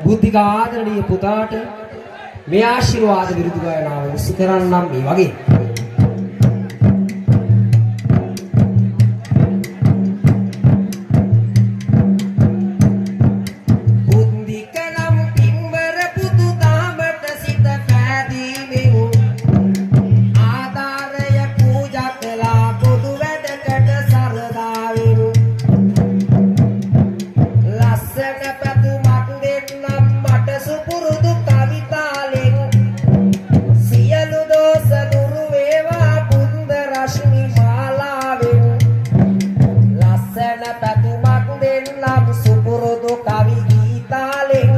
බුද්ධික ආදරණීය පුතාට මේ ආශිර්වාද විරුදු ගායනාව උසු කරන්නම් මේ වගේ බුද්ධික නම් පින්වර පුතු දාමට සිත පෑදීමෙන් ආදාරය පූජා කළා පොදු වැඩකට සරදාවෙන් ලස්සන පැතුමක් දෙන්නම් මට සුපුරුදු කවිතාලෙන් සියලු දෝෂ දුරු වේවා බුද්ධ රශ්මි මාලාවෙන් ලස්සන පැතුමක් දෙන්නම් සුපුරුදු කවි ගීතාලෙන්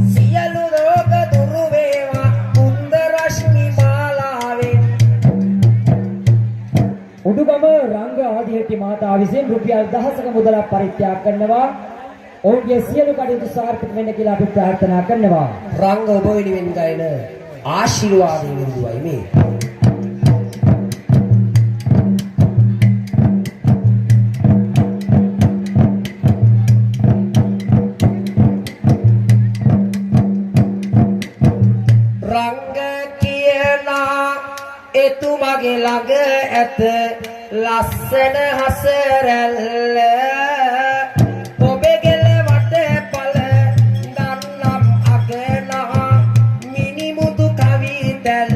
සියලු රෝග දුරු වේවා බුද්ධ රශ්මි මාලාවෙන් උඩුගම රංග ආදිහෙට්ටි මහතා විසින් රුපියල් 1000ක මුදලක් පරිත්‍යාග කරනවා. ඔවුන්ගේ සියලු කටයුතු සාර්ථක වෙන්න කියලා අපි ප්‍රාර්ථනා කරනවා. රංග ඔබ වෙනුවෙන් ගයන ආශිර්වාදයේ විරුදුවයි මේ. රංග කියනා එතුමගේ ළඟ ඇත ලස්සන හසරැල්ල ඔබේ ගෙල වටපල දන්නම් අගනා මිනිමුතු කවි දැල්ල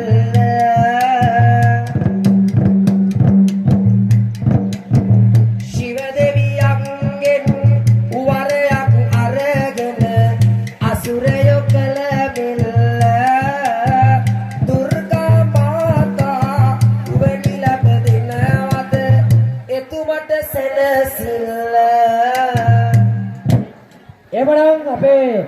ශිව දෙවියන්ගෙන් වරයක් අරගෙන අසුරයෝ කළ මෙල්ල දුර්ගා මාතා උවනි ලැබ දෙනවද එතුමට සැනසෙල්ල එවනම් අපේ